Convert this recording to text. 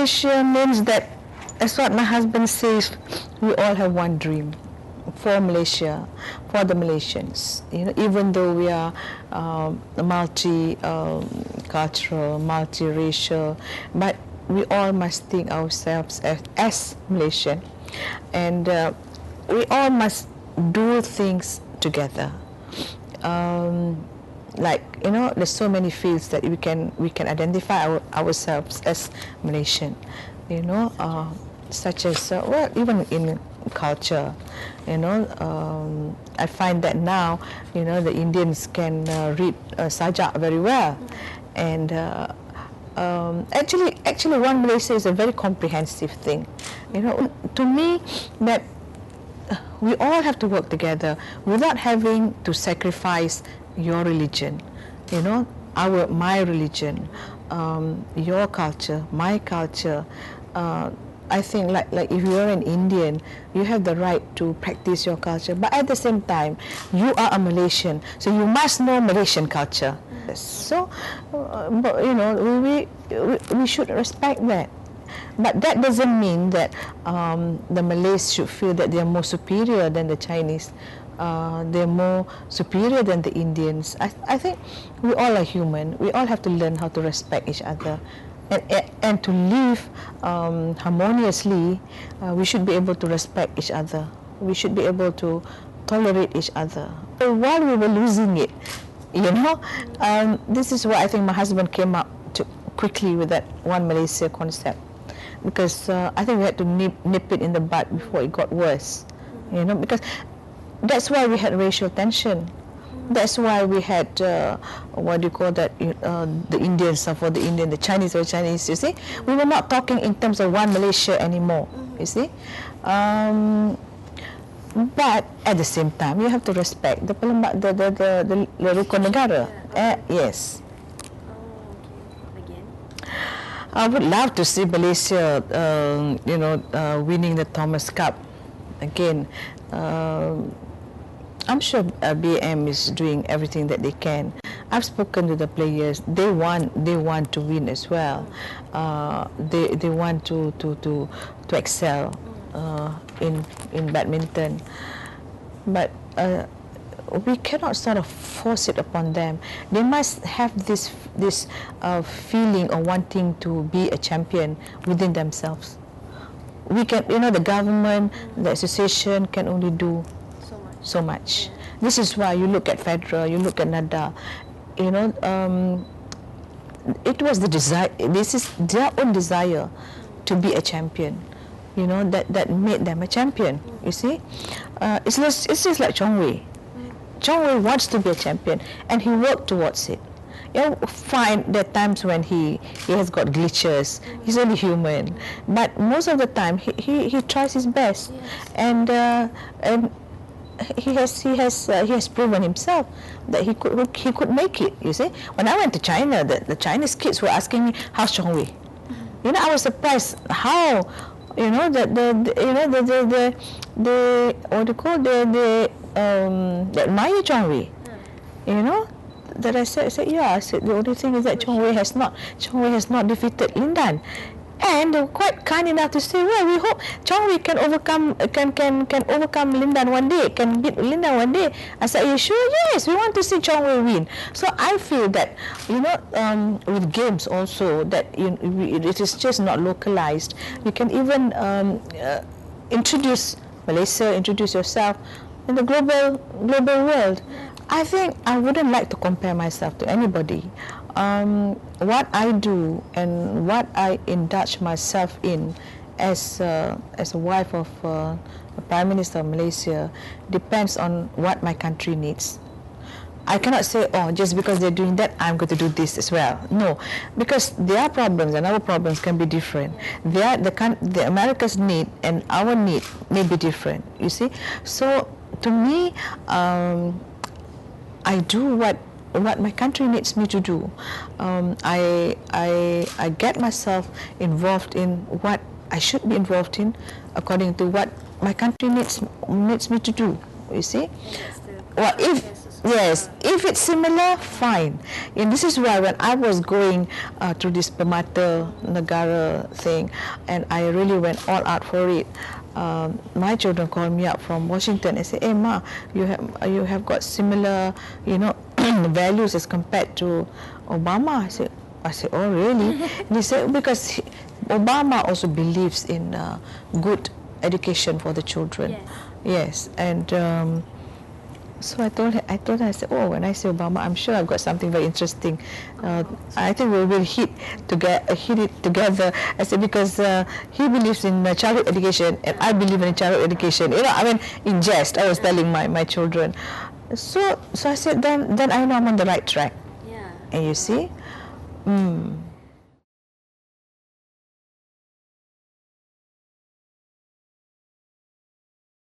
Malaysia means that, that's what my husband says, we all have one dream for Malaysia, for the Malaysians. You know, even though we are multi-cultural, multi-racial, but we all must think ourselves as Malaysian, and we all must do things together. Like, you know, there's so many fields that we can identify ourselves as Malaysian. You know, such as well, even in culture. You know, I find that now, you know, the Indians can read sajak very well, and actually, One Malaysia is a very comprehensive thing. You know, to me, that we all have to work together without having to sacrifice your religion. You know, my religion, your culture, my culture. I think like if you're an Indian, you have the right to practice your culture, but at the same time, you are a Malaysian, so you must know Malaysian culture. So, but, you know, we should respect that. But that doesn't mean that the Malays should feel that they are more superior than the Chinese. They're more superior than the Indians. I think we all are human. We all have to learn how to respect each other. And to live harmoniously, we should be able to respect each other. We should be able to tolerate each other. So while we were losing it, you know, this is why I think my husband came up quickly with that One Malaysia concept, because I think we had to nip it in the bud before it got worse. You know, because that's why we had racial tension. That's why we had, what do you call that, the Indians are for the Indian, the Chinese for Chinese, you see. We were not talking in terms of one Malaysia anymore, you see. But at the same time, you have to respect the rukun negara. Yes. I would love to see Malaysia, you know, winning the Thomas Cup again. I'm sure BM is doing everything that they can. I've spoken to the players. They want to win as well. They want to excel in badminton. But we cannot sort of force it upon them. They must have this feeling of wanting to be a champion within themselves. We can, you know, the government, the association can only do so much. This is why you look at Federer, you look at Nadal, you know, it was the desire, this is their own desire to be a champion, you know, that made them a champion, you see. It's just like Chong Wei. Chong Wei wants to be a champion, and he worked towards it. You know, fine, there are times when he has got glitches. He's only human, but most of the time he tries his best, and he has proven himself that he could make it. You see, when I went to China, the Chinese kids were asking me, "How's Chong Wei?" You know, I was surprised how, you know, that what do you call they admire Chong Wei. You know, that I said yeah. I said the only thing is that Chong Wei has not defeated Lindan. And they were quite kind enough to say, well, we hope Chong Wei can overcome Lindan one day, can beat Lindan one day. I said, are you sure? Yes, we want to see Chong Wei win. So I feel that, you know, with games also, that it is just not localized. You can even introduce Malaysia, introduce yourself in the global world. I think I wouldn't like to compare myself to anybody. What I do and what I indulge myself in as a wife of the Prime Minister of Malaysia depends on what my country needs. I cannot say, oh, just because they're doing that, I'm going to do this as well. No, because their problems and our problems can be different. The America's need and our need may be different, you see. So to me, I do what my country needs me to do. I get myself involved in what I should be involved in according to what my country needs me to do, you see. Well, if if it's similar, fine. And this is why when I was going through this Permata Negara thing, and I really went all out for it, my children called me up from Washington and say, "Hey Ma, you have got similar, values as compared to Obama." I said, "Oh really?" And he said, "Because Obama also believes in good education for the children." Yes, and so I told her, I said, "Oh, when I say Obama, I'm sure I've got something very interesting. I think we will hit it together." I said, because he believes in childhood education, and I believe in childhood education. In jest, I was telling my children. So I said, then I know I'm on the right track. Yeah. And you see,